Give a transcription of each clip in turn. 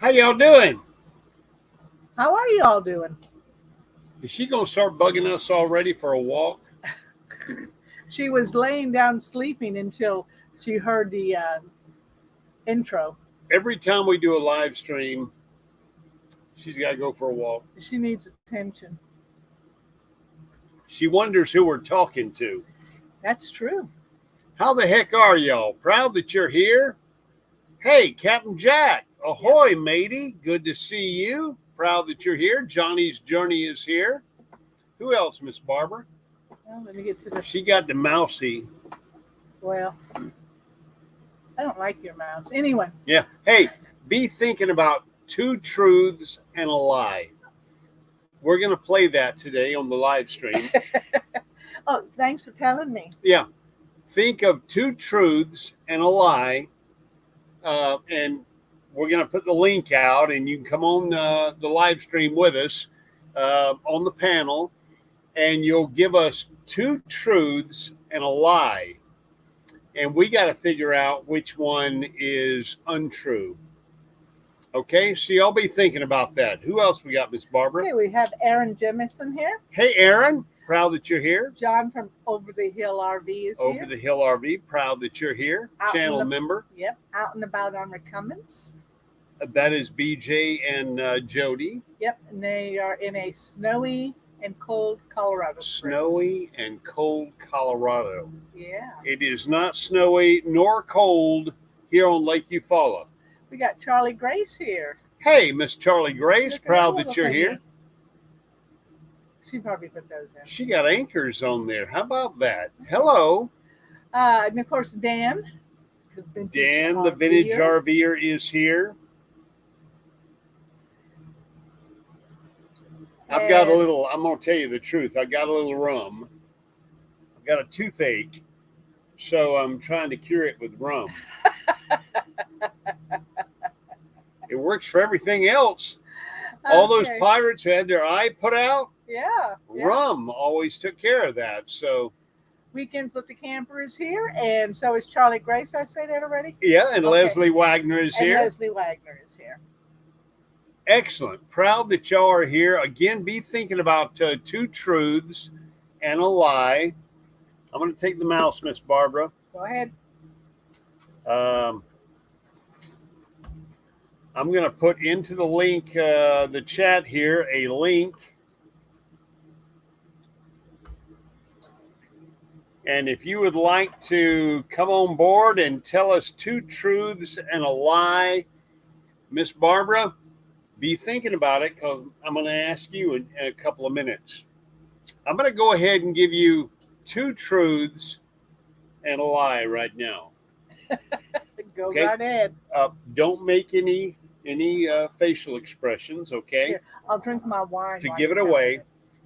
How y'all doing? How are you all doing? Is she gonna start bugging us already for a walk? She was laying down sleeping until she heard the intro. Every time we do a live stream, she's got to go for a walk. She needs attention. She wonders who we're talking to. That's true. How the heck are y'all? Proud that you're here? Hey, Captain Jack. Ahoy, matey. Good to see you. Proud that you're here. Johnny's Journey is here. Who else, Miss Barbara? Well, let me get to the. She got the mousy. Well, I don't like your mouse. Anyway. Yeah. Hey, be thinking about two truths and a lie. We're going to play that today on the live stream. Oh, thanks for telling me. Yeah. Think of two truths and a lie. And we're going to put the link out, and you can come on the live stream with us on the panel, and you'll give us two truths and a lie. And we got to figure out which one is untrue. Okay, so y'all be thinking about that. Who else we got, Miss Barbara? Okay, we have Aaron Jemison here. Hey, Aaron. Proud that you're here. John from Over the Hill RV is here. Over the Hill RV. Proud that you're here. Out Channel member. Yep, out and about on Recumbents. That is BJ and Jody. Yep, and they are in a snowy and cold Colorado. Snowy and cold Colorado. Yeah. It is not snowy nor cold here on Lake Eufaula. We got Charlie Grace here. Hey, Miss Charlie Grace, Look at proud that that you're little here. thingy. She probably put those in. She got anchors on there. How about that? Hello. And of course, Dan. Dan, the vintage RVer, is here. I've got a little, I'm going to tell you the truth. I got a little rum. I've got a toothache. So I'm trying to cure it with rum. It works for everything else. All those pirates who had their eye put out, yeah. rum always took care of that. So Weekends with the Camper is here, and so is Charlie Grace. I say that already? yeah, and Leslie Wagner is here. Leslie Wagner is here. Excellent. Proud that y'all are here. Again, be thinking about two truths and a lie. I'm going to take the mouse, Miss Barbara. Go ahead. I'm going to put into the link, the chat here, a link. And if you would like to come on board and tell us two truths and a lie, Miss Barbara, be thinking about it, because I'm going to ask you in a couple of minutes. I'm going to go ahead and give you two truths and a lie right now. Go right ahead. Don't make any facial expressions, okay? Here, I'll drink my wine. To give it away.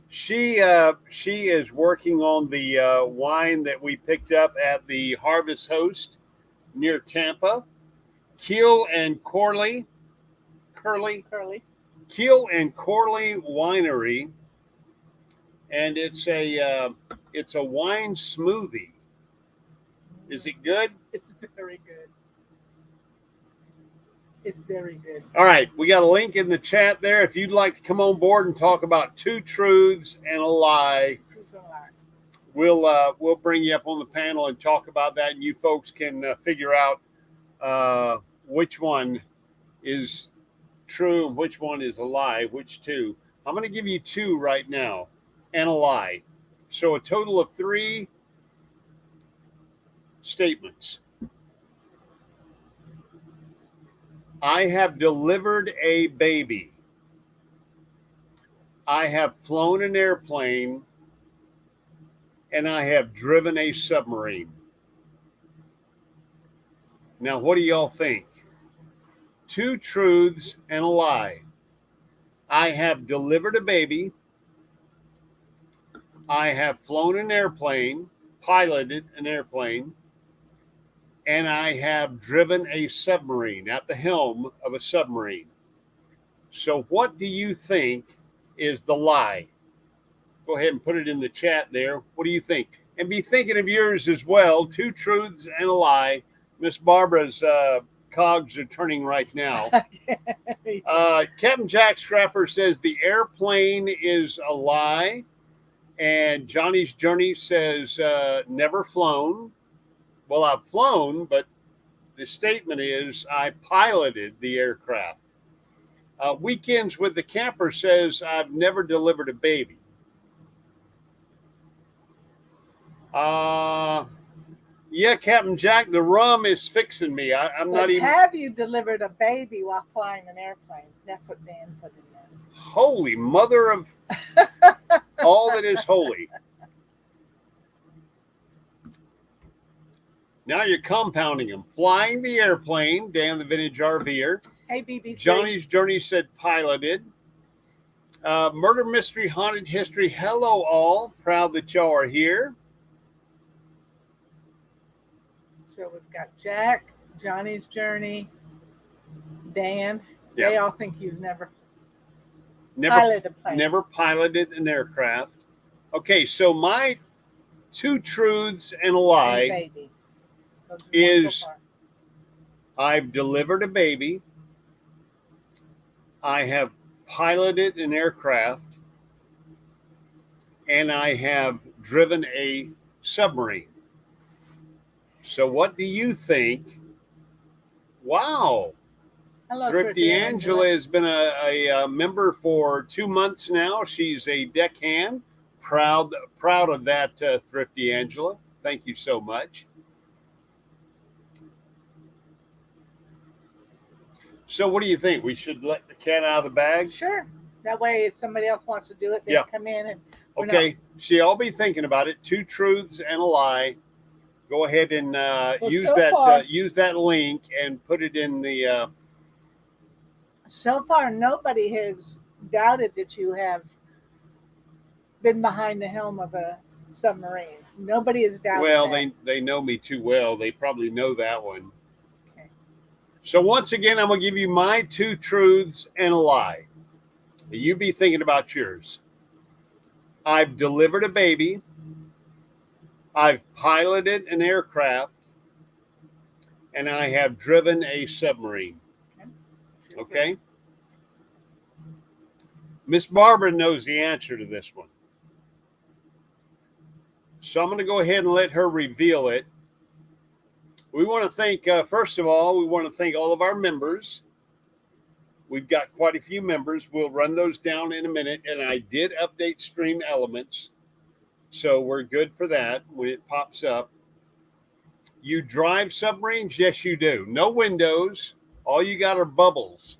She is working on the wine that we picked up at the Harvest Host near Tampa. Keel and Corley Winery, and it's a wine smoothie. Is it good? It's very good. It's very good. All right, we got a link in the chat there. If you'd like to come on board and talk about two truths and a lie, we'll bring you up on the panel and talk about that, and you folks can figure out which one is true and which one is a lie, which two. I'm going to give you two right now and a lie. So a total of three statements. I have delivered a baby. I have flown an airplane, and I have driven a submarine. Now, what do y'all think? Two truths and a lie. I have delivered a baby. I have flown an airplane, piloted an airplane, and I have driven a submarine, at the helm of a submarine. So what do you think is the lie? Go ahead and put it in the chat there. What do you think? And be thinking of yours as well. Two truths and a lie. Miss Barbara's cogs are turning right now. Captain Jack Scrapper says the airplane is a lie. And Johnny's Journey says never flown. Well, I've flown, but the statement is I piloted the aircraft. Weekends with the Camper says I've never delivered a baby. Yeah, Captain Jack, the rum is fixing me. I'm But not even. have you delivered a baby while flying an airplane? That's what Dan put in there. Holy mother of all that is holy. Now you're compounding them. Flying the airplane, Dan the Vintage RVer. Hey, BB. Johnny's Journey said piloted. Murder Mystery Haunted History. Hello, all. Proud that y'all are here. So we've got Jack, Johnny's Journey, Dan. Yeah. They all think you've never piloted a plane. Never piloted an aircraft. Okay, so my two truths and a lie is so I've delivered a baby. I have piloted an aircraft. And I have driven a submarine. So what do you think? Wow. Hello, Thrifty Angela has been a member for 2 months now. She's a deckhand. Proud of that, Thrifty Angela. Thank you so much. So what do you think? We should let the cat out of the bag? Sure. That way, if somebody else wants to do it, they come in and. Okay. See, I'll be thinking about it. Two truths and a lie. Go ahead and use that link and put it in the. So far, nobody has doubted that you have been behind the helm of a submarine. Nobody has doubted. Well, that. they know me too well. They probably know that one. Okay. So once again, I'm gonna give you my two truths and a lie. You be thinking about yours. I've delivered a baby. I've piloted an aircraft, and I have driven a submarine. Okay? Miss Barbara knows the answer to this one. So I'm going to go ahead and let her reveal it. We want to thank, first of all, we want to thank all of our members. We've got quite a few members. We'll run those down in a minute, and I did update Stream Elements. So we're good for that when it pops up. You drive submarines? Yes, you do. No windows. All you got are bubbles.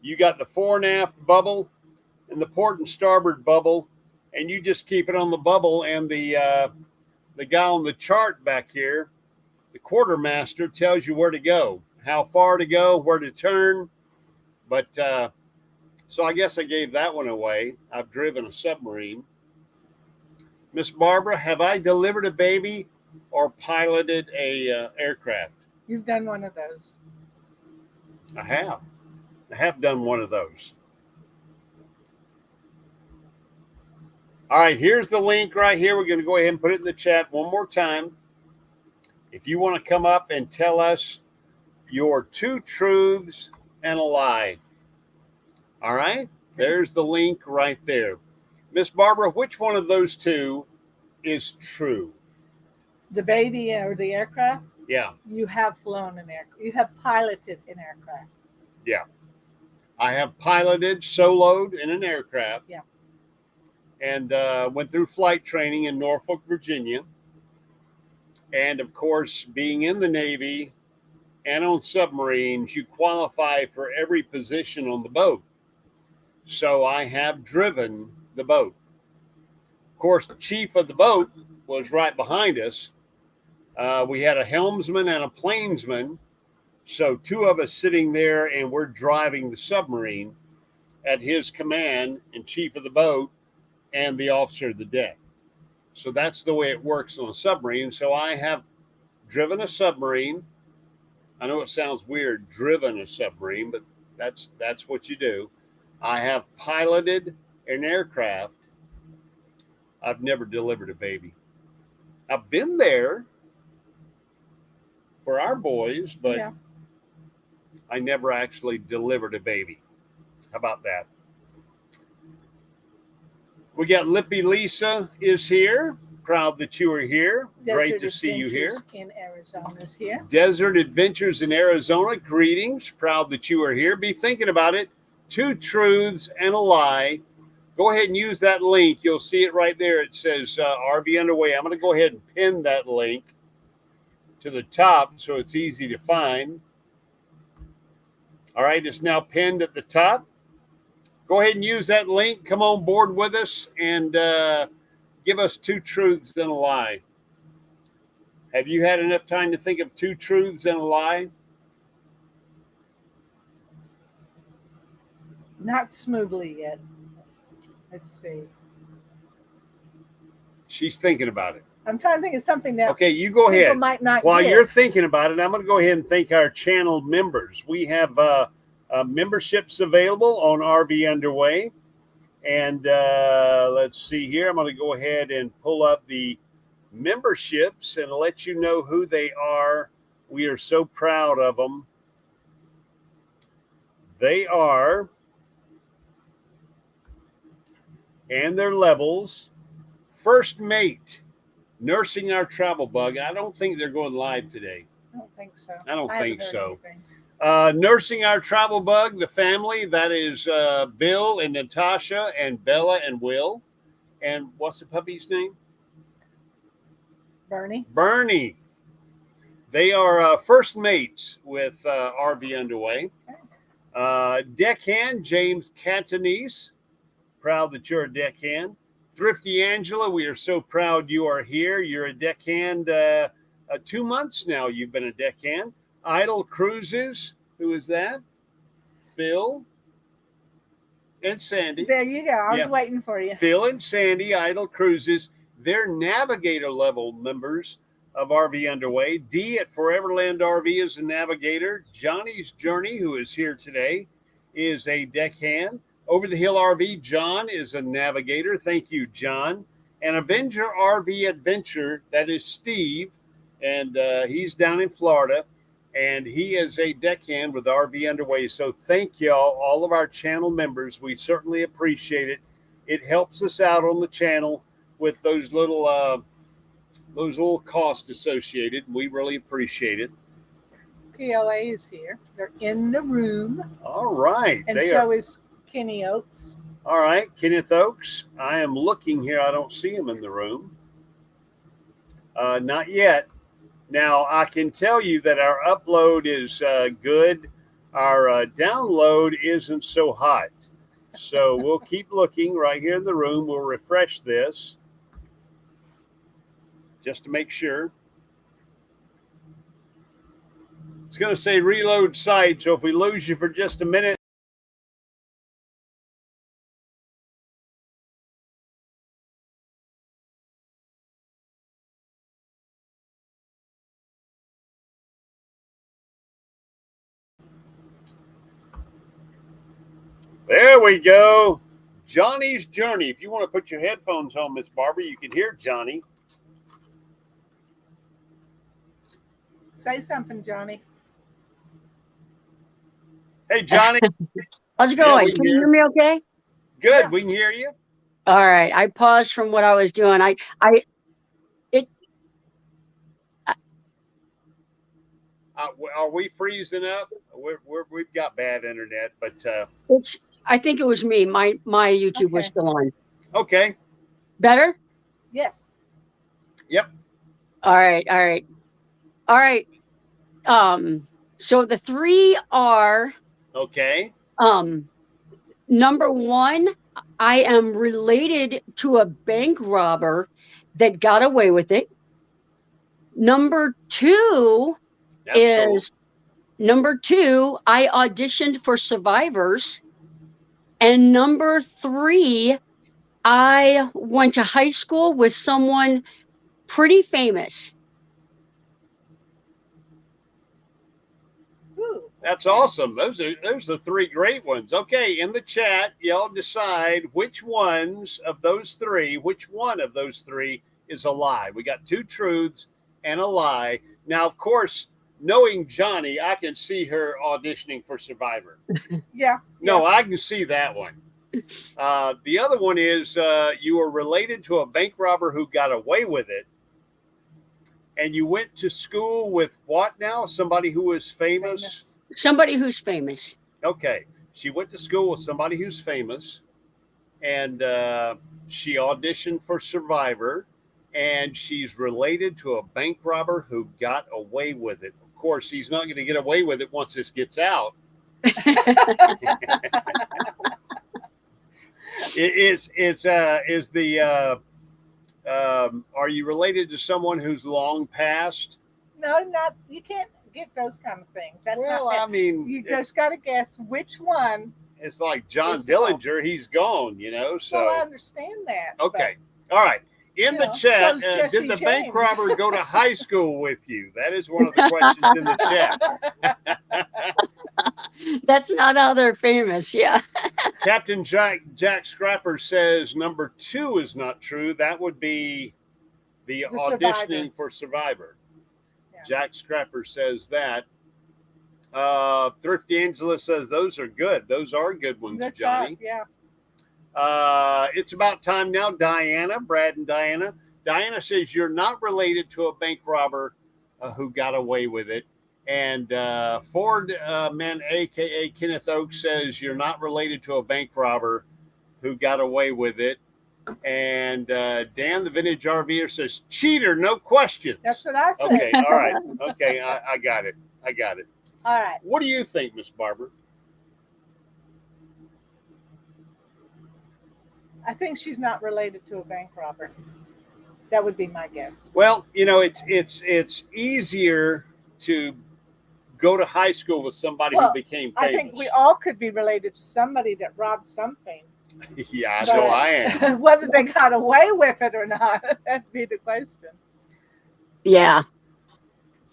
You got the fore and aft bubble and the port and starboard bubble, and you just keep it on the bubble, and the guy on the chart back here, the quartermaster, tells you where to go, how far to go, where to turn. But so I guess I gave that one away. I've driven a submarine. Miss Barbara, have I delivered a baby or piloted a aircraft? You've done one of those. I have. I have done one of those. All right, here's the link right here. We're going to go ahead and put it in the chat one more time. If you want to come up and tell us your two truths and a lie. All right, there's the link right there. Miss Barbara, which one of those two is true? The baby or the aircraft? Yeah. You have flown an aircraft. You have piloted an aircraft. Yeah. I have piloted, soloed in an aircraft. Yeah. And went through flight training in Norfolk, Virginia. And, of course, being in the Navy and on submarines, you qualify for every position on the boat. So I have driven the boat. Of course, the chief of the boat was right behind us. We had a helmsman and a plainsman. So two of us sitting there, and we're driving the submarine at his command, and chief of the boat and the officer of the deck. So that's the way it works on a submarine. So I have driven a submarine. I know it sounds weird, driven a submarine, but that's what you do. I have piloted an aircraft. I've never delivered a baby. I've been there for our boys, but Yeah. I never actually delivered a baby. How about that? We got Lippy Lisa is here. Proud that you are here. Great to see you here. Adventures in Arizona is here. Desert Adventures in Arizona. Greetings. Proud that you are here. Be thinking about it. 2 truths and a lie. Go ahead and use that link. You'll see it right there. It says RV Underway. I'm going to go ahead and pin that link to the top so it's easy to find. All right, it's now pinned at the top. Go ahead and use that link. Come on board with us and give us 2 truths and a lie. Have you had enough time to think of 2 truths and a lie? Not smoothly yet. Let's see. She's thinking about it. I'm trying to think of something that okay, you go ahead. Might not While get. you're thinking about it, I'm going to go ahead and thank our channel members. We have memberships available on RV Underway. And let's see here. I'm going to go ahead and pull up the memberships and let you know who they are. We are so proud of them. They are, and their levels. First Mate, Nursing Our Travel Bug. I don't think they're going live today. I don't think so. I don't think so. Anything. Nursing Our Travel Bug, the family, that is Bill and Natasha and Bella and Will. And what's the puppy's name? Bernie. Bernie. They are first mates with RV Underway. Deckhand, James Catanese. Proud that you're a deckhand. Thrifty Angela, we are so proud you are here. You're a deckhand. 2 months now you've been a deckhand. Idle Cruises, who is that? Phil and Sandy. There you go. I was waiting for you. Phil and Sandy, Idle Cruises. They're navigator level members of RV Underway. Dee at Foreverland RV is a navigator. Johnny's Journey, who is here today, is a deckhand. Over the Hill RV, John is a navigator. Thank you, John. And Avenger RV Adventure, that is Steve, and he's down in Florida, and he is a deckhand with RV Underway. So thank y'all, all of our channel members. We certainly appreciate it. It helps us out on the channel with those little costs associated. We really appreciate it. PLA is here. They're in the room. All right. And so is Kenny Oaks. All right, Kenneth Oaks. I am looking here. I don't see him in the room. Not yet. Now, I can tell you that our upload is good. Our download isn't so hot. So we'll keep looking right here in the room. We'll refresh this just to make sure. It's going to say reload site. So if we lose you for just a minute, there we go. Johnny's Journey. If you want to put your headphones on, Miss Barbara, you can hear Johnny. Say something, Johnny. Hey, Johnny. How's it going? Can you hear me okay? Good. We can hear you. All right. I paused from what I was doing. Are we freezing up? We've got bad internet, but I think it was me. My YouTube was still on. Okay. Better? Yes. Yep. All right. So the 3 are okay. Number 1, I am related to a bank robber that got away with it. Number 2 Number 2, I auditioned for Survivors. And number 3, I went to high school with someone pretty famous. That's awesome. Those are 3 great ones. Okay, in the chat, y'all decide which one of those 3 is a lie. We got 2 truths and a lie. Now, of course, knowing Johnny, I can see her auditioning for Survivor. Yeah. No, I can see that one. The other one is you were related to a bank robber who got away with it. And you went to school with what now? Somebody who was famous? Somebody who's famous. Okay. She went to school with somebody who's famous. And she auditioned for Survivor. And she's related to a bank robber who got away with it. Of course, he's not going to get away with it once this gets out. Are you related to someone who's long passed? No, not. You can't get those kind of things. That's Well, not I mean, you just got to guess which one. It's like John Is the Dillinger. He's gone, you know. So Well, I understand that. okay, all right. In the chat, so's Jesse did the James. bank robber go to high school with you? That is one of the questions in the chat. That's not how they're famous. Yeah. Captain Jack Scrapper says number 2 is not true. That would be the auditioning for Survivor. Yeah. Jack Scrapper says that. Thrifty Angela says those are good. Those are good ones, Good Johnny. job, yeah. It's about time now. Diana, Brad and Diana. Diana says you're not related to a bank robber who got away with it. And Ford Man, a.k.a. Kenneth Oaks, says you're not related to a bank robber who got away with it. And Dan, the vintage RVer, says cheater, no questions. That's what I said. Okay, all right. Okay, I got it. I got it. All right. What do you think, Miss Barber? I think she's not related to a bank robber. That would be my guess. Well, you know, it's easier to go to high school with somebody who became famous. I think we all could be related to somebody that robbed something. Yeah, so I am. Whether they got away with it or not, that'd be the question. Yeah.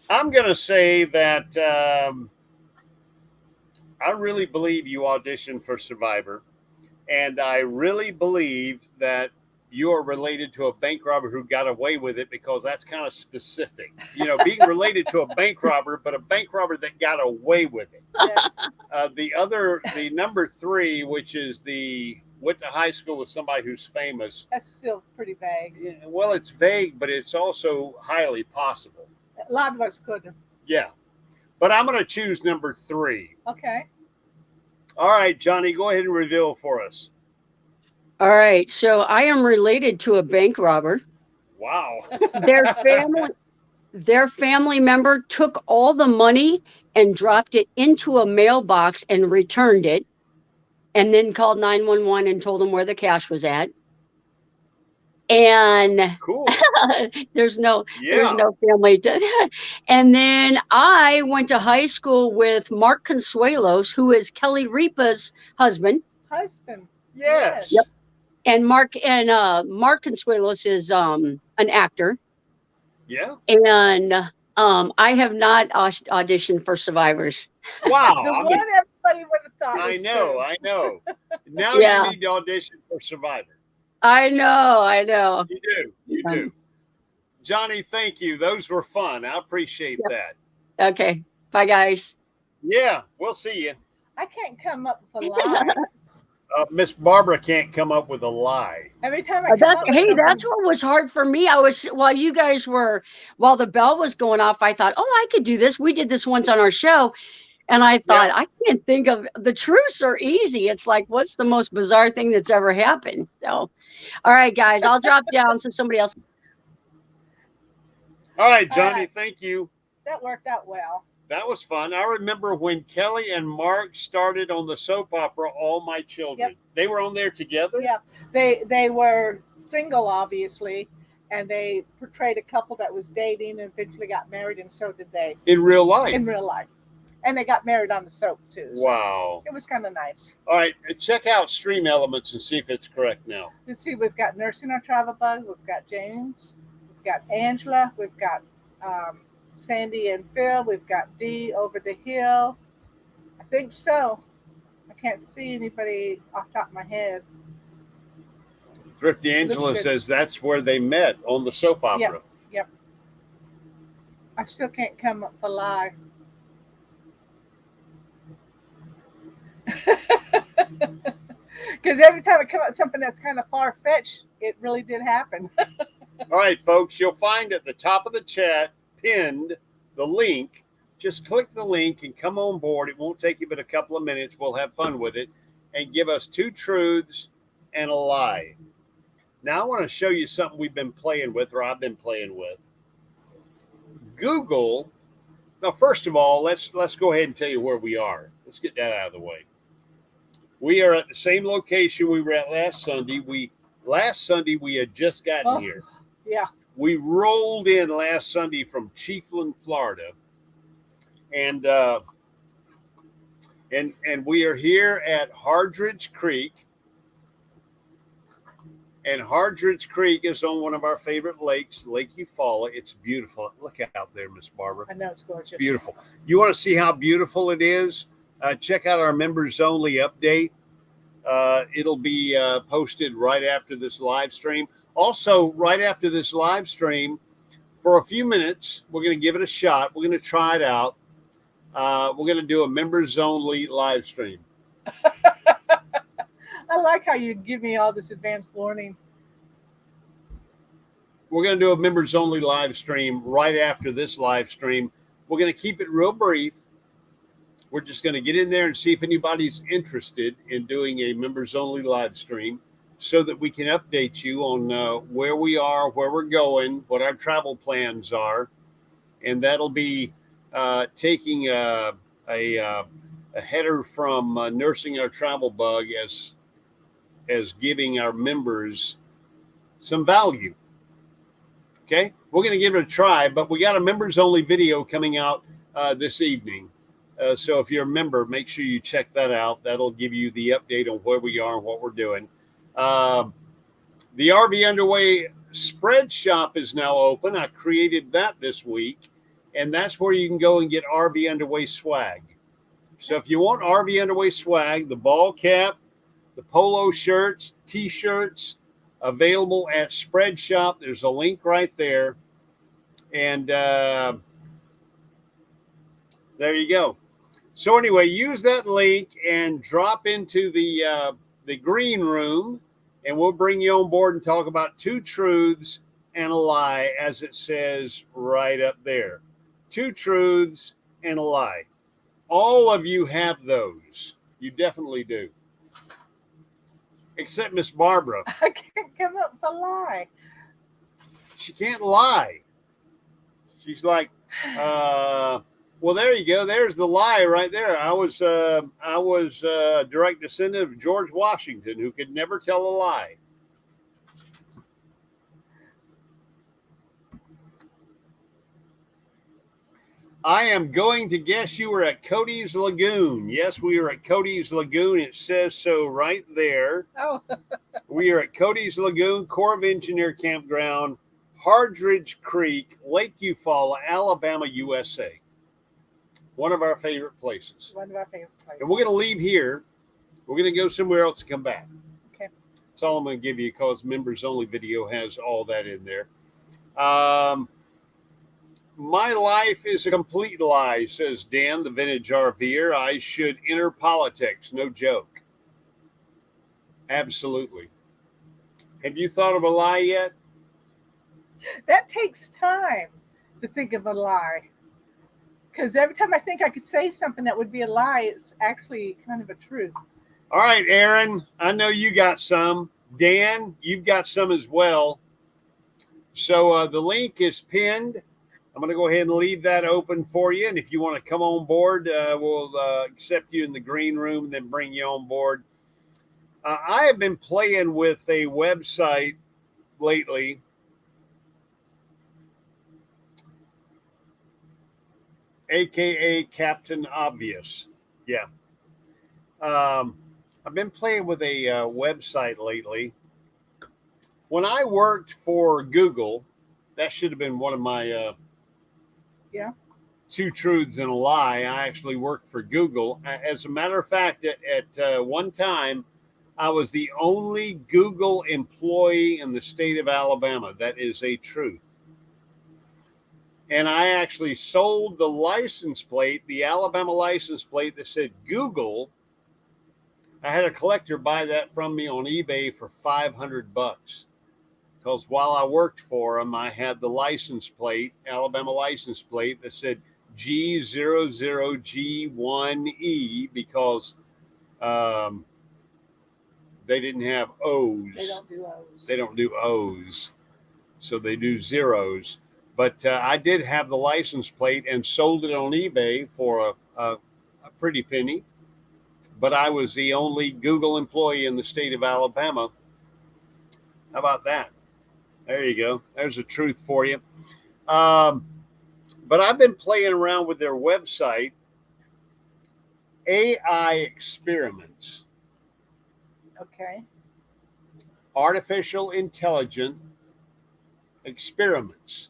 I'm going to say that I really believe you auditioned for Survivor. And I really believe that you are related to a bank robber who got away with it, because that's kind of specific. You know, being related to a bank robber, but a bank robber that got away with it. Yeah. The number 3, which is went to high school with somebody who's famous. That's still pretty vague. Yeah, well, it's vague, but it's also highly possible. A lot of us couldn't. Yeah. But I'm going to choose number 3. Okay. All right, Johnny, go ahead and reveal for us. All right. So I am related to a bank robber. Wow. Their family member took all the money and dropped it into a mailbox and returned it, and then called 911 and told them where the cash was at. And Cool. there's no family. And then I went to high school with Mark Consuelos, who is Kelly Ripa's husband. Yes. Yep. And Mark Consuelos is an actor. Yeah. And I have not auditioned for Survivors. Wow. The one everybody would have thought I was know. true. I know. Now Yeah. you need to audition for Survivor. I know. You do. Johnny, thank you. Those were fun. I appreciate that. Okay. Bye, guys. Yeah, we'll see you. I can't come up with a lie. Miss Barbara can't come up with a lie. Every time I come up with something, That's what was hard for me. While the bell was going off, I thought, I could do this. We did this once on our show. And I thought, I can't think of, the truths are easy. It's like, what's the most bizarre thing that's ever happened? So, all right, guys, I'll drop down so somebody else. All right, Johnny, All right. Thank you. that worked out well. That was fun. I remember when Kelly and Mark started on the soap opera, All My Children. Yep. They were on there together? Yeah, they were single, obviously, and they portrayed a couple that was dating and eventually got married, and so did they In real life? in real life. And they got married on the soap, too. So Wow. it was kind of nice. All right, check out Stream Elements and see if it's correct now. Let's see, we've got Nursing Our Travel Bug, we've got James, we've got Angela, we've got Sandy and Phil, we've got Dee over the hill. I think so. I can't see anybody off the top of my head. Thrifty Angela Looks good. says that's where they met, on the soap opera. Yep. I still can't come up with a lie. Because every time I come up with something that's kind of far-fetched, it really did happen. All right, folks, you'll find at the top of the chat pinned the link. Just click the link and come on board. It won't take you but a couple of minutes. We'll have fun with it and give us 2 truths and a lie. Now I want to show you something we've been playing with, or I've been playing with. Google. Now, first of all, let's go ahead and tell you where we are. Let's get that out of the way. We are at the same location we were at last Sunday. Last Sunday we had just gotten here. Yeah. We rolled in last Sunday from Chiefland, Florida, and we are here at Hardridge Creek. And Hardridge Creek is on one of our favorite lakes, Lake Eufaula. It's beautiful. Look out there, Miss Barbara. I know, it's gorgeous. Beautiful. You want to see how beautiful it is? Check out our members only update. It'll be posted right after this live stream. Also, right after this live stream, for a few minutes, we're going to give it a shot. We're going to try it out. We're going to do a members only live stream. I like how you give me all this advanced warning. We're going to do a members only live stream right after this live stream. We're going to keep it real brief. We're just going to get in there and see if anybody's interested in doing a members only live stream so that we can update you on where we are, where we're going, what our travel plans are. And that'll be taking a header from Nursing Our Travel Bug as giving our members some value. Okay, we're going to give it a try, but we got a members only video coming out this evening. So if you're a member, make sure you check that out. That'll give you the update on where we are and what we're doing. The RV Underway spread shop is now open. I created that this week, and that's where you can go and get RV Underway swag. So if you want RV Underway swag, the ball cap, the polo shirts, T-shirts, available at Spread Shop. There's a link right there. And there you go. So anyway, use that link and drop into the green room, and we'll bring you on board and talk about 2 truths and a lie, as it says right up there. 2 truths and a lie. All of you have those. You definitely do. Except Miss Barbara. I can't come up with a lie. She can't lie. She's like, well, there you go. There's the lie right there. I was direct descendant of George Washington, who could never tell a lie. I am going to guess you were at Cody's Lagoon. Yes, we were at Cody's Lagoon. It says so right there. Oh. We are at Cody's Lagoon, Corps of Engineer Campground, Hardridge Creek, Lake Eufaula, Alabama, USA. One of our favorite places. One of our favorite places. And we're going to leave here. We're going to go somewhere else and come back. Okay. That's all I'm going to give you, because members only video has all that in there. My life is a complete lie, says Dan, the vintage RVer. I should enter politics. No joke. Absolutely. Have you thought of a lie yet? That takes time to think of a lie. Because every time I think I could say something that would be a lie, it's actually kind of a truth. All right, Aaron, I know you got some. Dan, you've got some as well. So the link is pinned. I'm going to go ahead and leave that open for you. And if you want to come on board, we'll accept you in the green room and then bring you on board. I have been playing with a website lately. AKA Captain Obvious. Yeah. I've been playing with a website lately. When I worked for Google, that should have been one of my 2 truths and a lie. I actually worked for Google. As a matter of fact, at one time, I was the only Google employee in the state of Alabama. That is a truth. And I actually sold the license plate, the Alabama license plate that said Google. I had a collector buy that from me on eBay for $500 because while I worked for him, I had the license plate, Alabama license plate that said G00G1E because they didn't have O's. They don't do O's. They don't do O's, so they do zeros. But I did have the license plate and sold it on eBay for a pretty penny. But I was the only Google employee in the state of Alabama. How about that? There you go. There's the truth for you. But I've been playing around with their website, AI Experiments. Okay. Artificial Intelligent Experiments.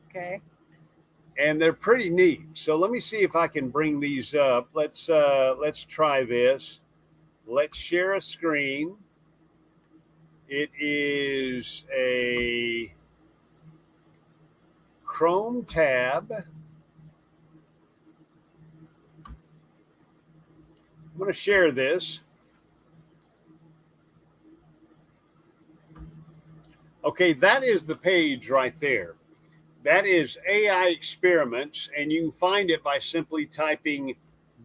Okay. And they're pretty neat. So let me see if I can bring these up. Let's try this. Let's share a screen. It is a Chrome tab. I'm going to share this. Okay, that is the page right there. That is AI Experiments, and you can find it by simply typing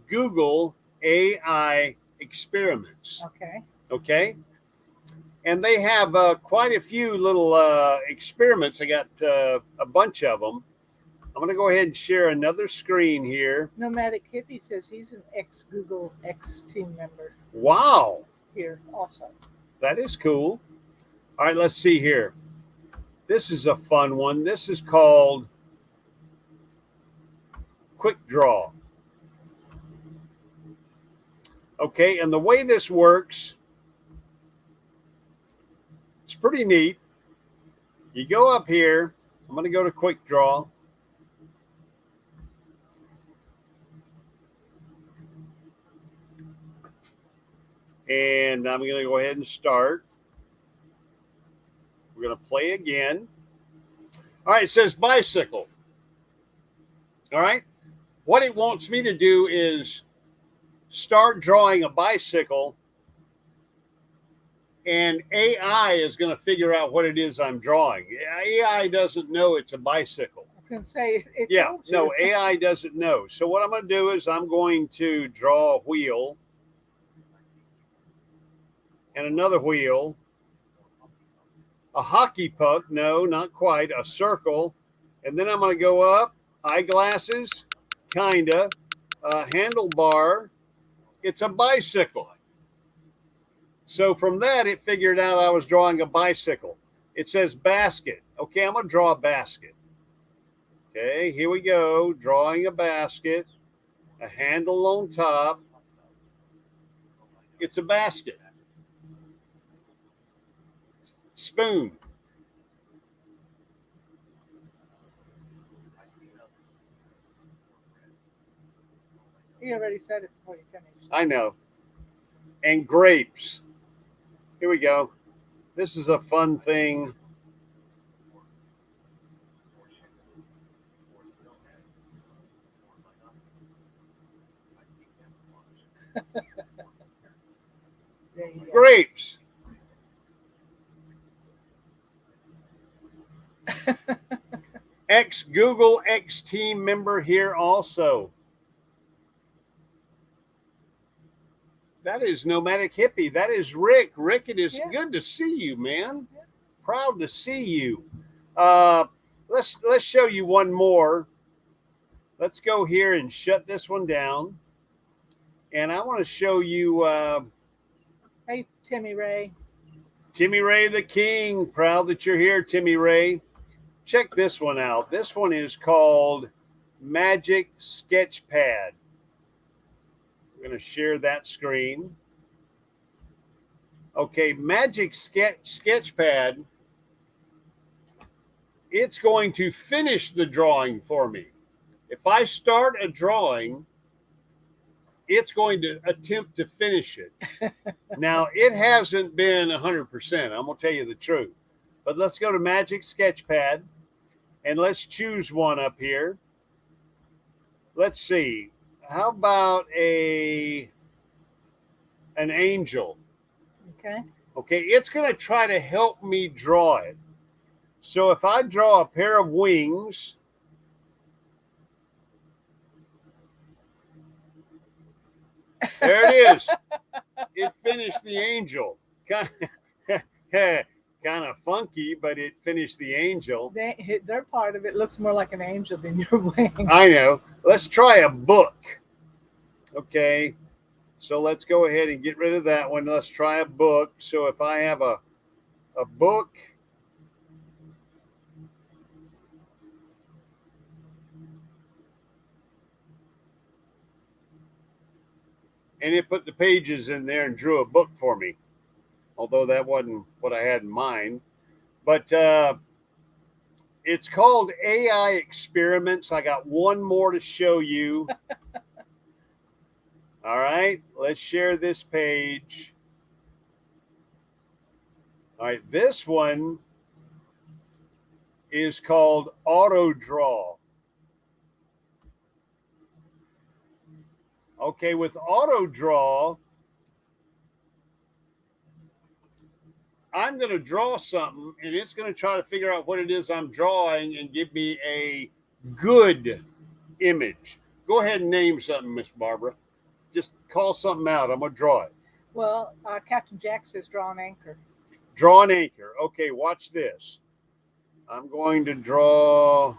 Google AI Experiments. Okay. Okay? And they have quite a few little experiments. I got a bunch of them. I'm going to go ahead and share another screen here. Nomadic Hippie says he's an ex-Google team member. Wow. Here also. That is cool. All right, let's see here. This is a fun one. This is called Quick Draw. Okay, and the way this works, it's pretty neat. You go up here. I'm going to go to Quick Draw. And I'm going to go ahead and start. We're going to play again. All right, it says bicycle. All right. What it wants me to do is start drawing a bicycle, and AI is going to figure out what it is I'm drawing. AI doesn't know it's a bicycle. I was going to say, no, AI doesn't know. So what I'm going to do is I'm going to draw a wheel and another wheel. A hockey puck, no, not quite, a circle. And then I'm going to go up, eyeglasses, kinda, handlebar. It's a bicycle. So from that, it figured out I was drawing a bicycle. It says basket. Okay, I'm going to draw a basket. Okay, here we go, drawing a basket, a handle on top. It's a basket. Spoon. He already said it before you finished. I know. And grapes. Here we go. This is a fun thing. There you go. Grapes. Ex-Google, ex-team member here also. That is Nomadic Hippie. That is Rick. Rick, it is good to see you, man. Yeah. Proud to see you. Let's show you one more. Let's go here and shut this one down. And I want to show you. Hey, Timmy Ray. Timmy Ray the King. Proud that you're here, Timmy Ray. Check this one out. This one is called Magic Sketchpad. I'm going to share that screen. Okay, Magic Sketchpad. It's going to finish the drawing for me. If I start a drawing, it's going to attempt to finish it. Now, it hasn't been 100%. I'm going to tell you the truth. But let's go to Magic Sketchpad. And let's choose one up here. Let's see. How about an angel? Okay. Okay, it's going to try to help me draw it. So if I draw a pair of wings, there it is. It finished the angel. Kind of funky, but it finished the angel. Their part of it looks more like an angel than your wing. I know. Let's try a book. Okay. So let's go ahead and get rid of that one. Let's try a book. So if I have a book, and it put the pages in there and drew a book for me, although that wasn't what I had in mind. But it's called AI Experiments. I got one more to show you. All right, let's share this page. All right, this one is called Auto Draw. Okay, with Auto Draw, I'm going to draw something, and it's going to try to figure out what it is I'm drawing and give me a good image. Go ahead and name something, Miss Barbara. Just call something out. I'm going to draw it. Well, Captain Jack says draw an anchor. Draw an anchor. Okay, watch this. I'm going to draw...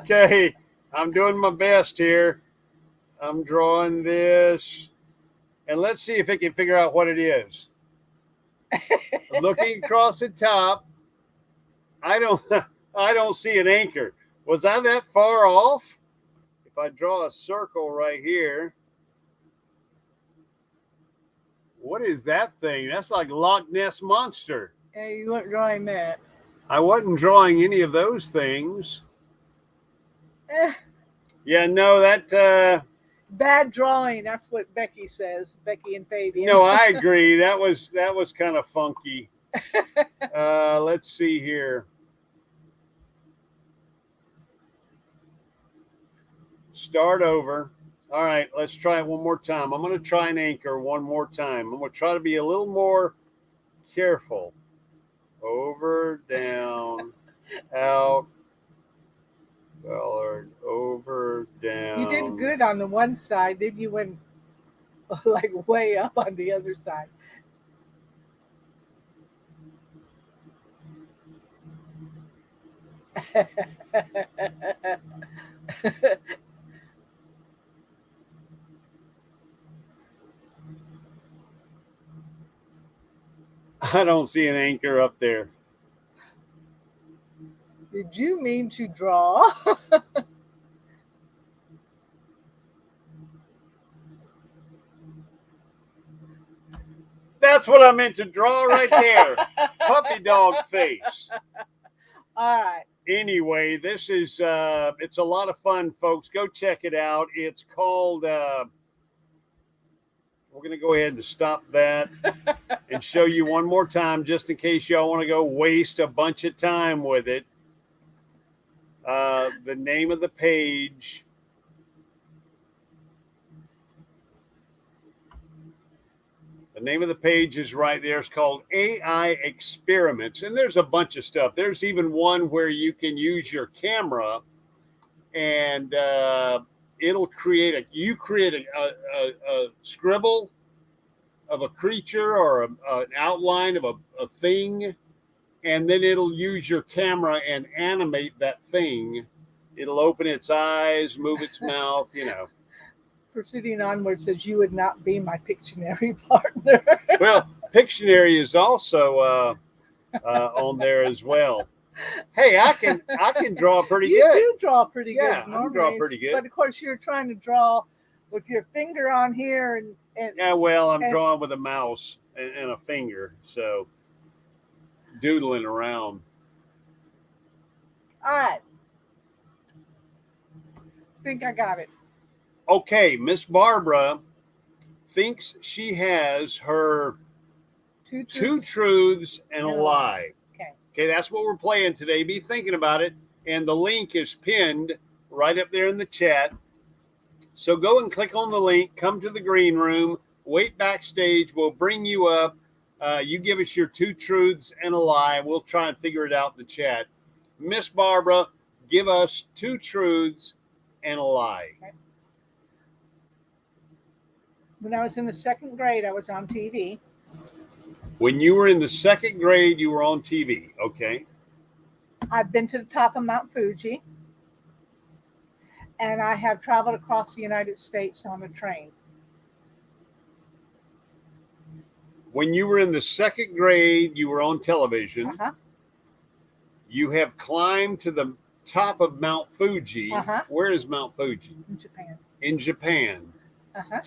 Okay, I'm doing my best here. I'm drawing this, and let's see if it can figure out what it is. Looking across the top, I don't see an anchor. Was I that far off? If I draw a circle right here, what is that thing? That's like Loch Ness Monster. Hey, you weren't drawing that. I wasn't drawing any of those things. Yeah, no, that bad drawing. That's what Becky says. Becky and Fabian. No, I agree. That was kind of funky. Let's see here. Start over. All right, let's try it one more time. I'm going to try an anchor one more time. I'm going to try to be a little more careful. Over, down, out, colored, over, down. You did good on the one side. Then you went like way up on the other side. I don't see an anchor up there. Did you mean to draw? That's what I meant to draw right there. Puppy dog face. All right. Anyway, this is it's a lot of fun, folks. Go check it out. It's called we're going to go ahead and stop that and show you one more time just in case y'all want to go waste a bunch of time with it. The name of the page. The name of the page is right there. It's called AI Experiments. And there's a bunch of stuff. There's even one where you can use your camera and it'll create a scribble of a creature or an outline of a thing. And then it'll use your camera and animate that thing. It'll open its eyes, move its mouth, you know. Proceeding onward says you would not be my Pictionary partner. Well, Pictionary is also on there as well. Hey, I can draw pretty good. You do draw pretty good. Yeah, I can draw pretty good. But of course, you're trying to draw with your finger on here and yeah. Well, I'm drawing with a mouse and a finger, so doodling around. All right. think I got it. Okay, Miss Barbara thinks she has her two truths and a lie. Okay, that's what we're playing today. Be thinking about it. And the link is pinned right up there in the chat. So go and click on the link, come to the green room, wait backstage. We'll bring you up. You give us your two truths and a lie. We'll try and figure it out in the chat. Miss Barbara, give us two truths and a lie. Okay. When I was in the 2nd grade, I was on TV. When you were in the 2nd grade, you were on TV. Okay. I've been to the top of Mount Fuji. And I have traveled across the United States on a train. When you were in the 2nd grade, you were on television. Uh-huh. You have climbed to the top of Mount Fuji. Uh-huh. Where is Mount Fuji? In Japan. In Japan. Uh-huh.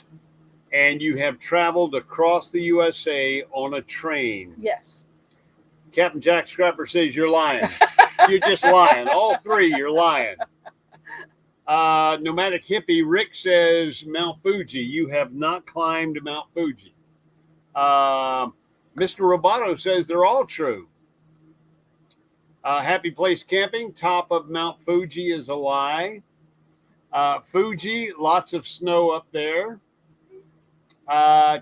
And you have traveled across the USA on a train. Yes. Captain Jack Scrapper says you're lying. You're just lying. All three, you're lying. Nomadic Hippie, Rick says Mount Fuji. You have not climbed Mount Fuji. Mr. Roboto says they're all true. Happy Place Camping, top of Mount Fuji is a lie. Fuji, lots of snow up there.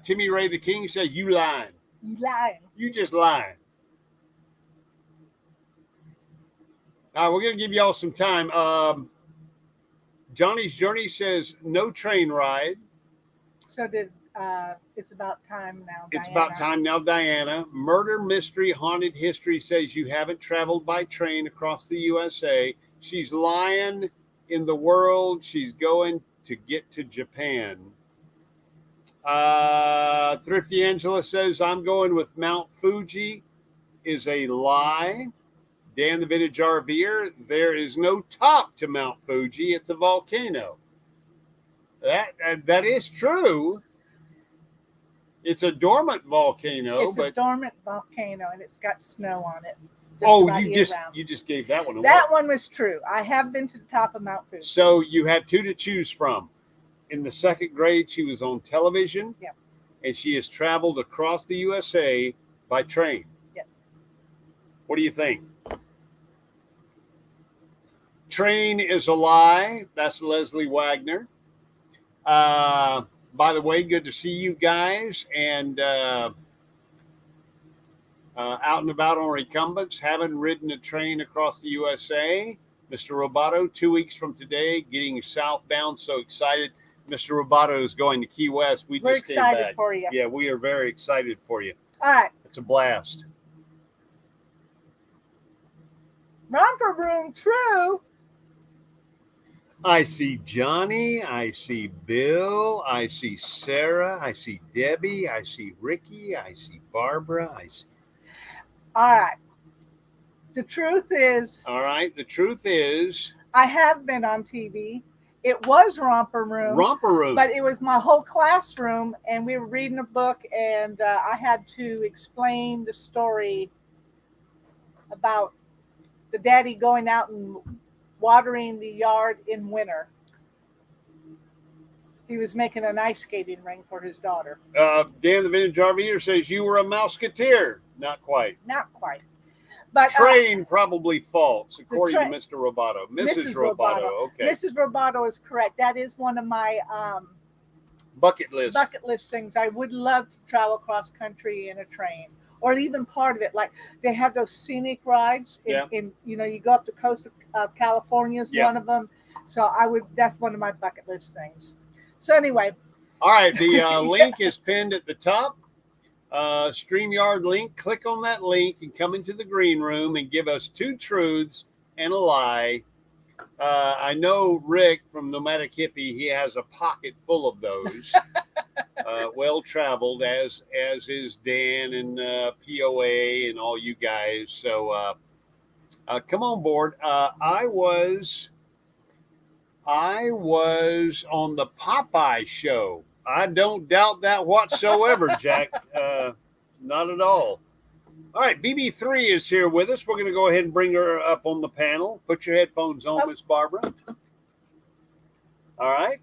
Timmy Ray the King says you lying. You lying. You just lying. We're going to give y'all some time. Johnny's Journey says no train ride. So it's about time now, It's Diana. about time now, Diana. Murder Mystery Haunted History says you haven't traveled by train across the USA. She's lying in the world. She's going to get to Japan. Thrifty Angela says I'm going with Mount Fuji is a lie. Dan the Vintage RVer, there is no top to Mount Fuji. It's a volcano. That is true. It's a dormant volcano. It's a dormant volcano, and it's got snow on it. You just gave that one away. That one was true. I have been to the top of Mount Fuji. So you have two to choose from. In the 2nd grade, she was on television. Yep. And she has traveled across the USA by train. Yep. What do you think? Train is a lie. That's Leslie Wagner. By the way, good to see you guys. And out and about on recumbents, haven't ridden a train across the USA. Mr. Roboto, 2 weeks from today, getting southbound. So excited. Mr. Roboto is going to Key West. We're just came excited back. for you. Yeah, we are very excited for you. All right. It's a blast. Romper Room, true. I see Johnny. I see Bill. I see Sarah. I see Debbie. I see Ricky. I see Barbara. All right. The truth is. All right. The truth is. I have been on TV. It was Romper Room. Romper Room. But it was my whole classroom, and we were reading a book, and I had to explain the story about the daddy going out and watering the yard in winter. He was making an ice skating ring for his daughter. Dan the Vintage RVer says you were a Mouseketeer. Not quite. Not quite. But train probably false, according to Mr. Roboto. Mrs. Roboto. Okay. Mrs. Roboto is correct. That is one of my bucket list things. I would love to travel cross country in a train, or even part of it. Like they have those scenic rides. In you go up the coast of California is one of them. So that's one of my bucket list things. So anyway. All right. The link is pinned at the top. StreamYard link. Click on that link and come into the green room and give us two truths and a lie. I know Rick from Nomadic Hippie, he has a pocket full of those. Well traveled, as is Dan and POA and all you guys. So come on board. I was on the Popeye show. I don't doubt that whatsoever, Jack. Not at all. All right, BB3 is here with us. We're going to go ahead and bring her up on the panel. Put your headphones on, Miss Barbara. All right.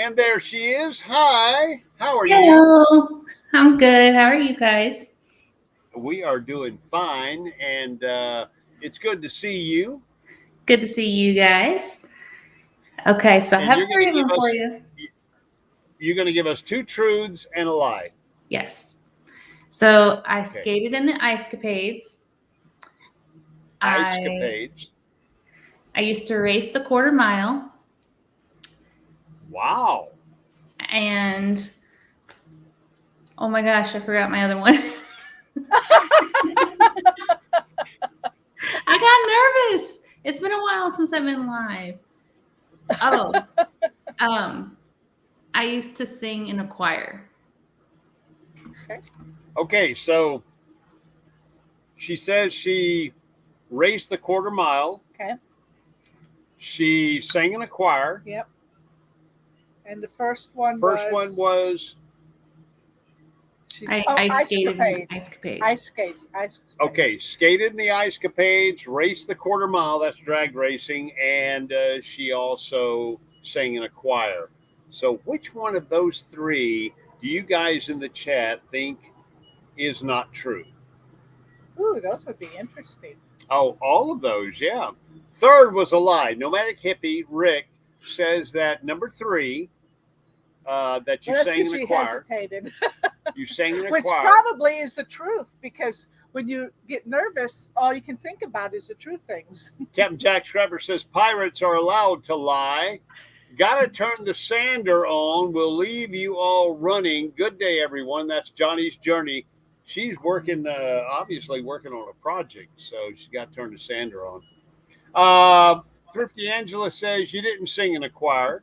And there she is. Hi. How are you? Hello. I'm good. How are you guys? We are doing fine, and it's good to see you. Good to see you guys. Okay, so I And have you're going three to of give them for us you. you're going to give us two truths and a lie. Yes. So I Okay. skated in the ice capades. Ice I capades. used to race the quarter mile, Wow. and oh my gosh, I forgot my other one. I got nervous. It's been a while since I've been live. Oh, I used to sing in a choir. Okay, so she says she raced the quarter mile. Okay. She sang in a choir. Yep. And the first one was I skated in escapades. ice capades. Ice skate. Ice. okay, skated in the ice capades, raced the quarter mile, that's drag racing, and she also sang in a choir. So which one of those three do you guys in the chat think is not true? Ooh, those would be interesting. Oh, all of those, yeah. Third was a lie. Nomadic Hippie Rick says that number three, that you Well, that's sang because in a she choir. hesitated. You sang in a Which choir. probably is the truth, because when you get nervous, all you can think about is the true things. Captain Jack Schreiber says pirates are allowed to lie. Gotta turn the sander on. We'll leave you all running. Good day, everyone. That's Johnny's Journey. She's working, obviously working on a project, so she's got to turn the sander on. Thrifty Angela says you didn't sing in a choir.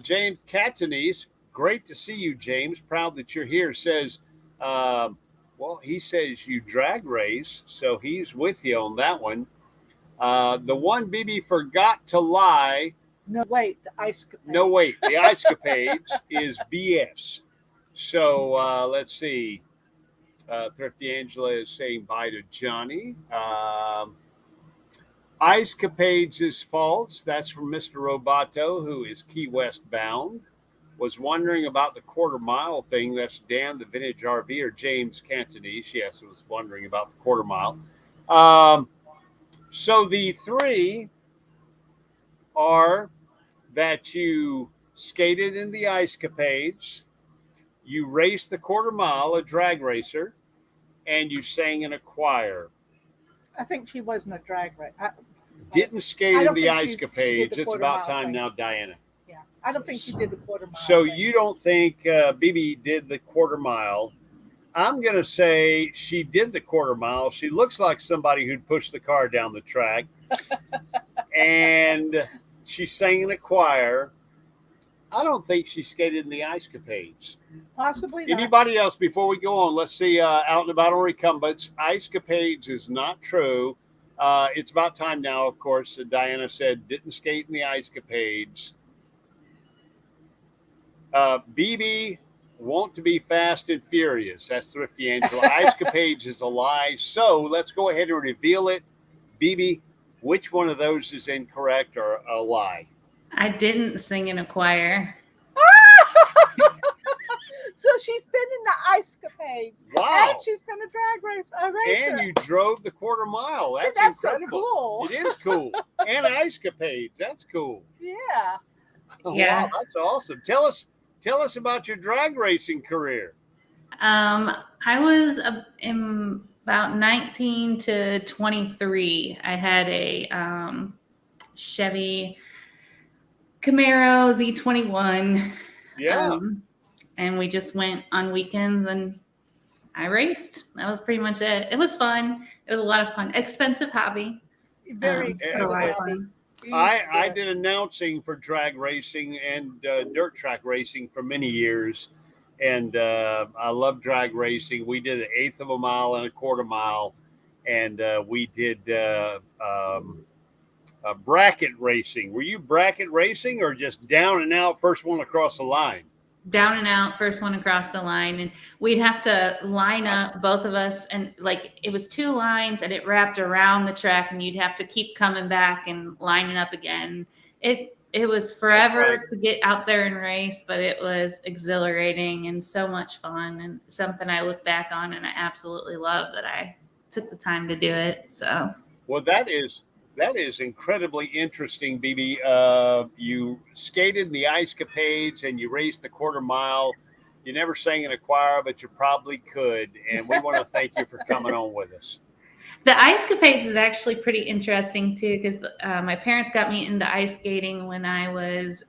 James Katzenese, great to see you, James. Proud that you're here. Says, well, he says you drag race, so he's with you on that one. The one BB forgot to lie. No, wait, the ice capades. No, wait, the ice capades is BS. So let's see. Thrifty Angela is saying bye to Johnny. Ice capades is false. That's from Mr. Roboto, who is Key West bound. Was wondering about the quarter mile thing. That's Dan, the vintage RV, or James Cantonese. Yes, was wondering about the quarter mile. So the three are that you skated in the ice capades, you raced the quarter mile, a drag racer, and you sang in a choir. I think she wasn't a drag race. Didn't skate I in don't the think ice she capades. did the It's quarter about mile time thing. now, Diana. Yeah, I don't think she did the quarter mile. So thing. you don't think BB did the quarter mile? I'm going to say she did the quarter mile. She looks like somebody who'd push the car down the track. And she sang in a choir. I don't think she skated in the ice capades. Possibly not. Anybody else before we go on? Let's see. Out and about on recumbents. Ice capades is not true. It's about time now, of course. Diana said didn't skate in the ice capades. BB want to be fast and furious. That's Thrifty Angela. Ice capades is a lie. So let's go ahead and reveal it. BB, which one of those is incorrect or a lie? I didn't sing in a choir. So she's been in the ice capades. Wow. And she's been a drag racer. And you drove the quarter mile. See, That's that's incredible. so cool. It is cool. And ice capades. That's cool. Yeah. Oh, Yeah. wow, that's awesome. Tell us about your drag racing career. I was in about 19 to 23. I had a Chevy Camaro Z21. Yeah. And we just went on weekends and I raced. That was pretty much it. It was fun. It was a lot of fun. Expensive hobby. Very but a expensive. lot of fun. I did announcing for drag racing and dirt track racing for many years. And I love drag racing. We did an eighth of a mile and a quarter mile. And we did bracket racing. Were you bracket racing or just down and out, first one across the line? down and out, first one across the line, and we'd have to line up, both of us, and like it was 2 lines and it wrapped around the track, and you'd have to keep coming back and lining up again. It was forever to get out there and race, but it was exhilarating and so much fun, and something I look back on and I absolutely love that I took the time to do it. So Well, that is incredibly interesting, BB. You skated in the Ice Capades and you raced the quarter mile. You never sang in a choir, but you probably could. And we want to thank you for coming on with us. the ice capades is actually pretty interesting too, because my parents got me into ice skating when I was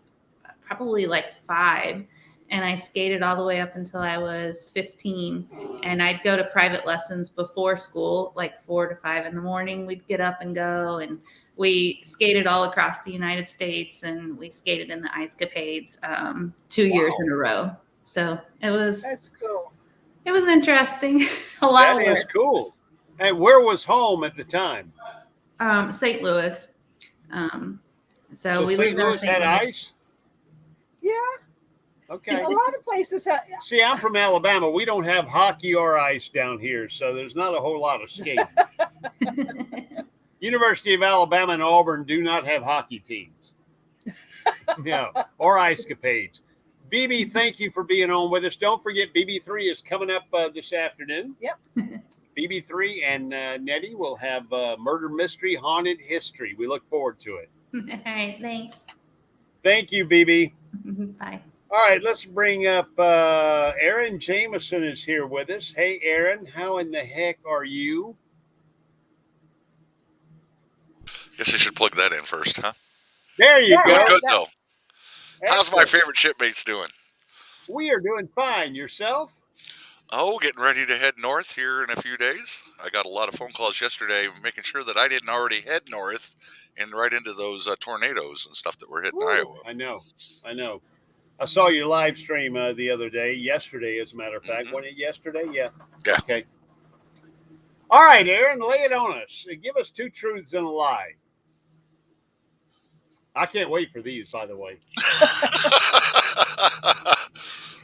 probably like 5, and I skated all the way up until I was 15. And I'd go to private lessons before school, like 4 to 5 in the morning. We'd get up and go, and we skated all across the United States, and we skated in the ice capades 2 years in a row. So That's cool. it was interesting. A lot That of is work. cool. And where was home at the time? St. Louis. So we St. lived on Louis St. had Louis. ice? Yeah, Okay. a lot of places have. See, I'm from Alabama. We don't have hockey or ice down here, so there's not a whole lot of skating. University of Alabama and Auburn do not have hockey teams. No, or ice capades. BB, thank you for being on with us. Don't forget, BB3 is coming up this afternoon. Yep. BB3 and Nettie will have Murder Mystery Haunted History. We look forward to it. All right, thanks. Thank you, BB. Bye. All right, let's bring up Aaron Jameson is here with us. Hey, Aaron, how in the heck are you? Guess I should plug that in first, huh? There you Yeah. go. Good, though. How's my Excellent. favorite shipmates doing? We are doing fine. Yourself? Oh, getting ready to head north here in a few days. I got a lot of phone calls yesterday making sure that I didn't already head north and right into those tornadoes and stuff that were hitting Iowa. I know. I saw your live stream the other day, yesterday, as a matter of fact. Mhm. Wasn't it yesterday? Yeah. Yeah. Okay. All right, Aaron, lay it on us. Give us 2 truths and a lie. I can't wait for these, by the way.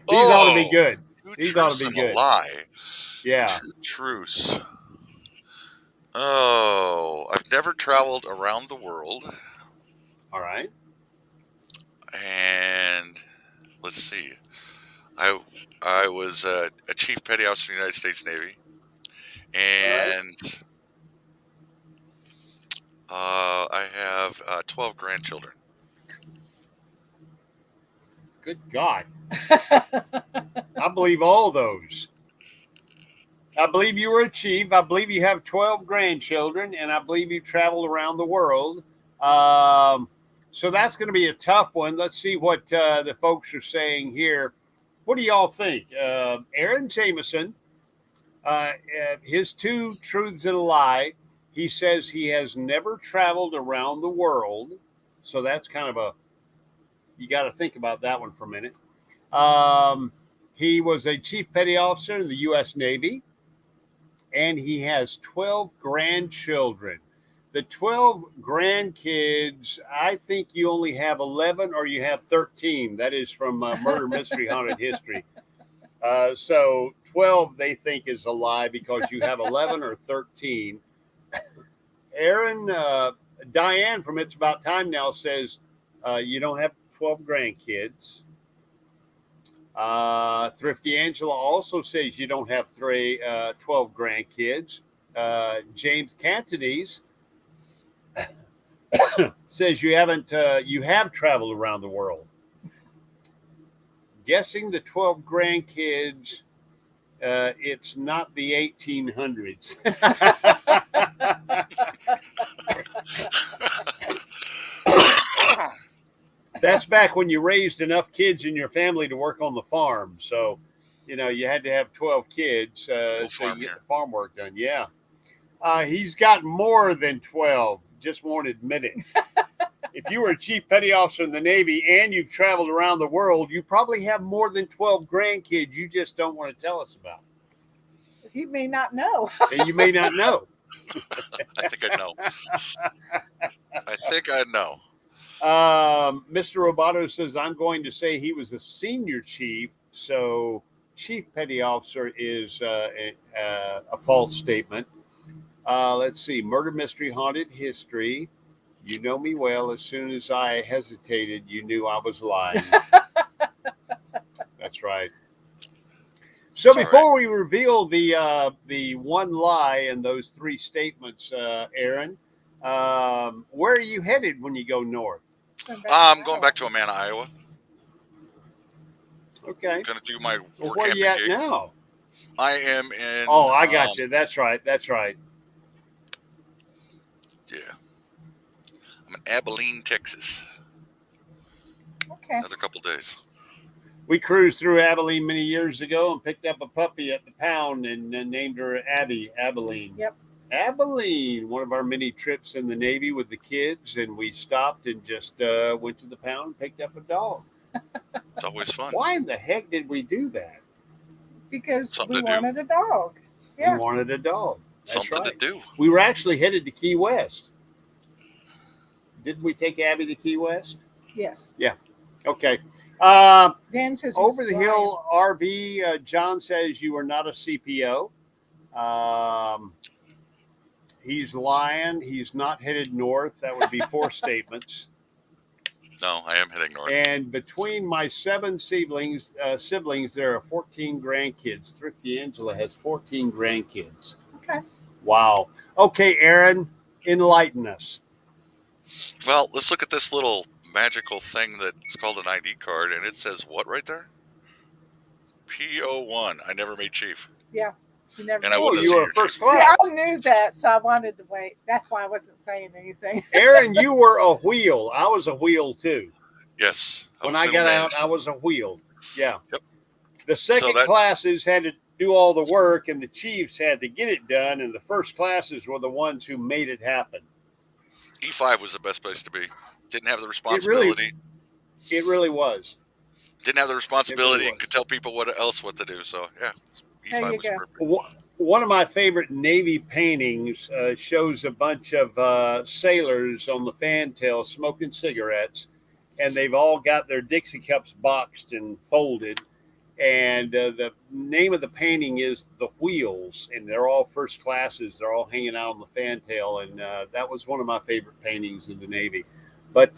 These ought to be good. These ought to be and good. A lie. Yeah. 2 truths. Oh, I've never traveled around the world. All right. And let's see. I was a chief petty officer in the United States Navy, and I have 12 grandchildren. Good God. I believe all those. I believe you were a chief. I believe you have 12 grandchildren, and I believe you traveled around the world. So that's going to be a tough one. Let's see what the folks are saying here. What do y'all think? Aaron Jameson, his 2 truths and a lie. He says he has never traveled around the world. So that's kind of you got to think about that one for a minute. He was a chief petty officer in the U.S. Navy, and he has 12 grandchildren. The 12 grandkids, I think you only have 11 or you have 13. That is from Murder Mystery Haunted History. So 12 they think is a lie because you have 11 or 13. Aaron, Diane from It's About Time Now says you don't have 12 grandkids. Thrifty Angela also says you don't have 12 grandkids. James Cantonese says you have traveled around the world. Guessing the 12 grandkids, it's not the 1800s. That's back when you raised enough kids in your family to work on the farm. So, you had to have 12 kids so you get the farm work done. Yeah. He's got more than 12, just won't admit it. If you were a chief petty officer in the Navy and you've traveled around the world, you probably have more than 12 grandkids you just don't want to tell us about. You may not know. And you may not know. I think I know. I think I know. Mr. Roboto says, I'm going to say he was a senior chief, so chief petty officer is a false statement. Let's see. Murder mystery, haunted history. You know me well. As soon as I hesitated, you knew I was lying. That's right. So It's all before we reveal the one lie in those three statements, Aaron, where are you headed when you go north? I'm going back to Amana, Iowa. Okay. I'm going to do my Well, work where are you camping at gig. now? I am in. Oh, I got you. That's right. That's right. Yeah. I'm in Abilene, Texas. Okay. Another couple days. We cruised through Abilene many years ago and picked up a puppy at the pound and named her Abilene. Yep. Abilene, one of our many trips in the Navy with the kids, and we stopped and just went to the pound and picked up a dog. It's always fun. Why in the heck did we do that? Because Something we to do. wanted a dog. Yeah. We wanted a dog. That's Something right. to do. We were actually headed to Key West. Didn't we take Abby to Key West? Yes. Okay. Dan says Over he's the hill RV, John says you are not a CPO. He's lying. He's not headed north. That would be 4 statements. No, I am heading north. And between my 7 siblings, there are 14 grandkids. Thrifty Angela has 14 grandkids. Okay. Wow. Okay, Aaron, enlighten us. Well, let's look at this little magical thing that's called an ID card, and it says what right there? PO1. I never made chief. Yeah. You never. And I Oh, wouldn't have you seen were your first chief. See, class. I knew that, so I wanted to wait. That's why I wasn't saying anything. Aaron, you were a wheel. I was a wheel too. Yes. When was I middle got out, management. I was a wheel. Yeah. Yep. The second that- classes had to do all the work, and the chiefs had to get it done, and the first classes were the ones who made it happen. E5 was the best place to be. Didn't have the responsibility. It really was. Didn't have the responsibility was. and could tell people what to do. So, yeah. There E5 you was go. perfect. One of my favorite Navy paintings shows a bunch of sailors on the fantail smoking cigarettes, and they've all got their Dixie cups boxed and folded. And the name of the painting is The Wheels, and they're all first classes. They're all hanging out on the fantail, and that was one of my favorite paintings in the Navy. But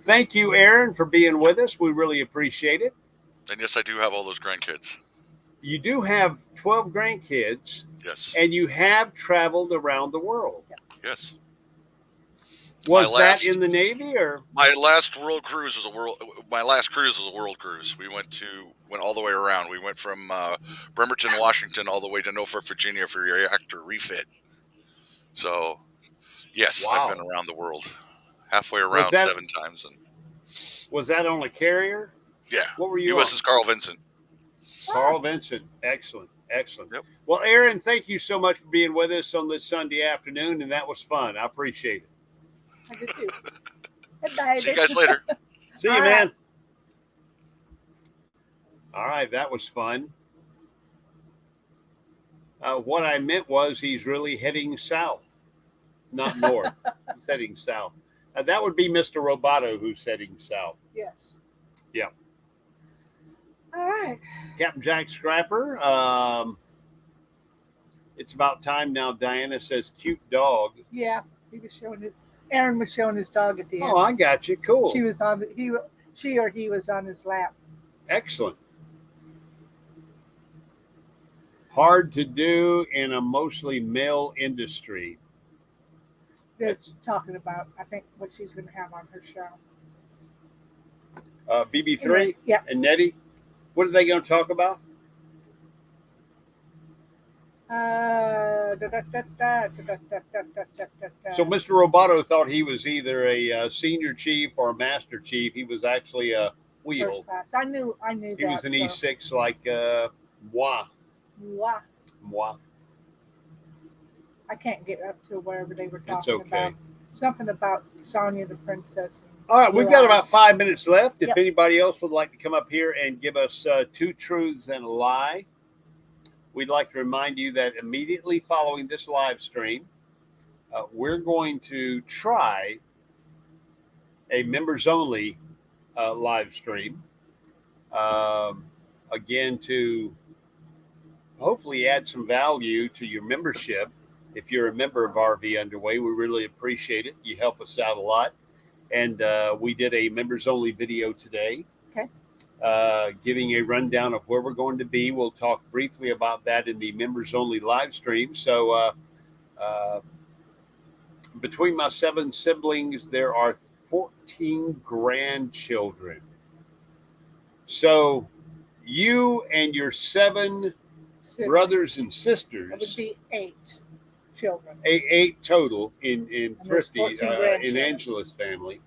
thank you, Aaron, for being with us. We really appreciate it. And yes, I do have all those grandkids. You do have 12 grandkids, Yes. and you have traveled around the world. Yes. Was My last- that in the Navy or? My last world cruise was My last cruise was a world cruise. We went all the way around. We went from Bremerton, Washington, all the way to Norfolk, Virginia for your reactor refit. So, yes, Wow. I've been around the world, halfway around that- 7 times. And Was that on a carrier? yeah, What were you USS Carl Vinson. on? Carl Vincent. Excellent. Excellent. Yep. Well, Aaron, thank you so much for being with us on this Sunday afternoon, and that was fun. I appreciate it. I did too. Bye, See you guys later. See you, All man. All right, that was fun. What I meant was he's really heading south, not north. He's heading south. That would be Mr. Roboto who's heading south. Yes. Yeah. All right. Captain Jack Scrapper. It's about time now. Diana says, "Cute dog." Yeah. He was showing it. Aaron was showing his dog at the end. Oh, I got you. Cool. She was on. She or he was on his lap. Excellent. Hard to do in a mostly male industry. They're talking about, I think, what she's going to have on her show. BB3 Yeah. and Nettie. What are they going to talk about? So Mr. Roboto thought he was either a senior chief or a master chief. He was actually a wheel. First class. I knew He that. was an E6 like moi. Wow. Moi. I can't get up to wherever they were It's talking okay. about. Something about Sonia the princess. All right, we've got about 5 minutes left. If Yep. anybody else would like to come up here and give us 2 truths and a lie, we'd like to remind you that immediately following this live stream, we're going to try a members only live stream. Again, to hopefully add some value to your membership. If you're a member of RV Underway, we really appreciate it. You help us out a lot. And we did a members only video today. Okay. Giving a rundown of where we're going to be. We'll talk briefly about that in the members only live stream. So between my 7 siblings, there are 14 grandchildren. So you and your 7 brothers and sisters. It would be 8 children. 8 total in Thrifty, 14 in Angela's family.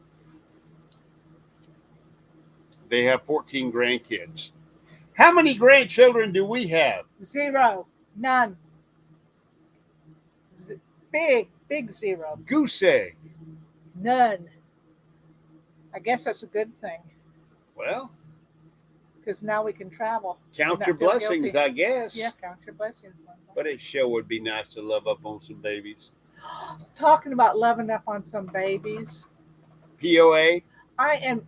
They have 14 grandkids. How many grandchildren do we have? 0. None. Big 0. Goose egg. None. I guess that's a good thing Well, because now we can travel. count and your not feel blessings, guilty. I guess. Yeah, count your blessings. But it sure would be nice to love up on some babies. Talking about loving up on some babies, POA, I am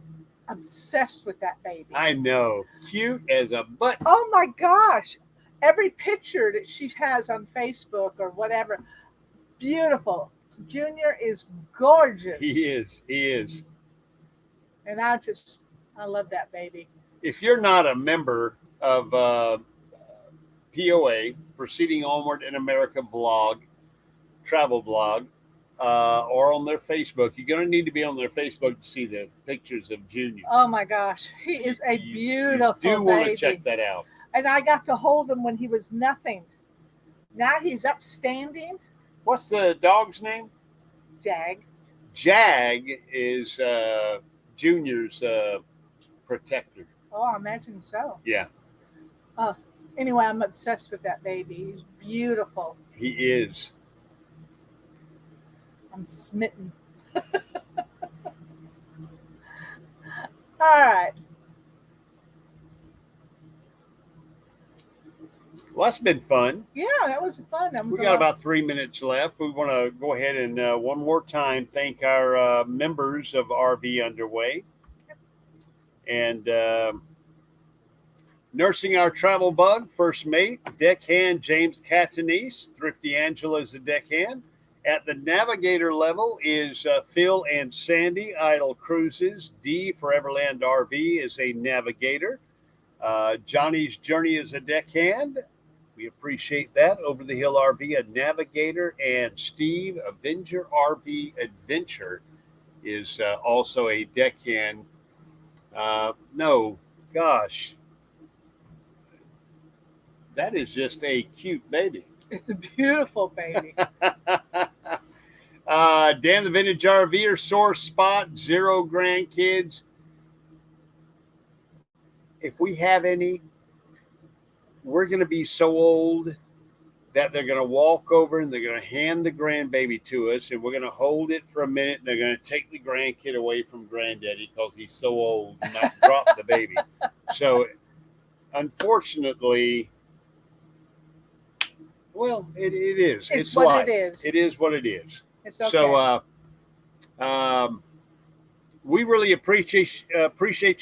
obsessed with that baby. I know. Cute as a button. Oh my gosh. Every picture that she has on Facebook or whatever, beautiful. Junior is gorgeous. He is. And I love that baby. If you're not a member of POA, Proceeding Onward in America travel blog, or on their Facebook, you're going to need to be on their Facebook to see the pictures of Junior. Oh my gosh. He is a beautiful You do want to baby. check that out. And I got to hold him when he was nothing. Now he's upstanding. What's the dog's name? Jag. Jag is Junior's protector. Oh, I imagine so. Yeah, Anyway, I'm obsessed with that baby. He's beautiful. he is. I'm smitten. All right. Well, that's been fun. Yeah, that was fun. We got about 3 minutes left. We want to go ahead and one more time thank our members of RV Underway. And nursing our travel bug, first mate, deckhand James Catanese, Thrifty Angela is a deckhand. At the navigator level is Phil and Sandy, Idle Cruises. D for Everland RV is a navigator. Johnny's Journey is a deckhand. We appreciate that. Over the Hill RV, a navigator. And Steve, Avenger RV Adventure, is also a deckhand. No, gosh. That is just a cute baby. It's a beautiful baby. Dan the Vintage RVer, sore spot, 0 grandkids. If we have any, we're going to be so old that they're going to walk over and they're going to hand the grandbaby to us, and we're going to hold it for a minute, and they're going to take the grandkid away from granddaddy because he's so old and not drop the baby. So, unfortunately, well, it is. It's what life. it is. It is what it is. It's okay. So, we really appreciate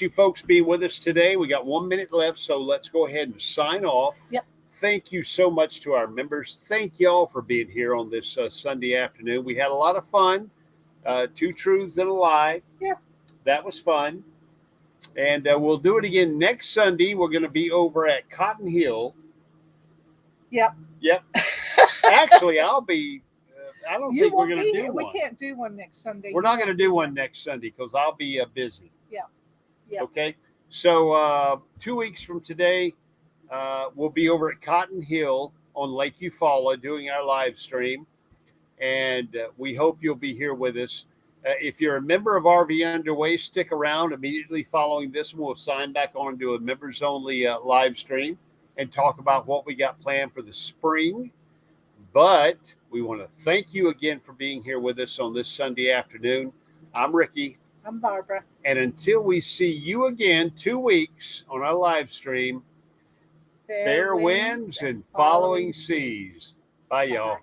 you folks being with us today. We got 1 minute left, so let's go ahead and sign off. Yep. Thank you so much to our members. Thank you all for being here on this Sunday afternoon. We had a lot of fun. 2 truths and a lie. Yeah. That was fun. And we'll do it again next Sunday. We're going to be over at Cotton Hill. Yep. Actually, I'll be. I don't You think we're won't going be to do here. one. We can't do one next Sunday. We're not going to do one next Sunday because I'll be busy. Yeah. Okay. So 2 weeks from today, we'll be over at Cotton Hill on Lake Eufaula doing our live stream. And we hope you'll be here with us. If you're a member of RV Underway, stick around. Immediately following this, we'll sign back on to a members only live stream and talk about what we got planned for the spring. But we want to thank you again for being here with us on this Sunday afternoon. I'm Ricky. I'm Barbara. And until we see you again 2 weeks on our live stream, fair winds and following seas. Bye, y'all. Bye.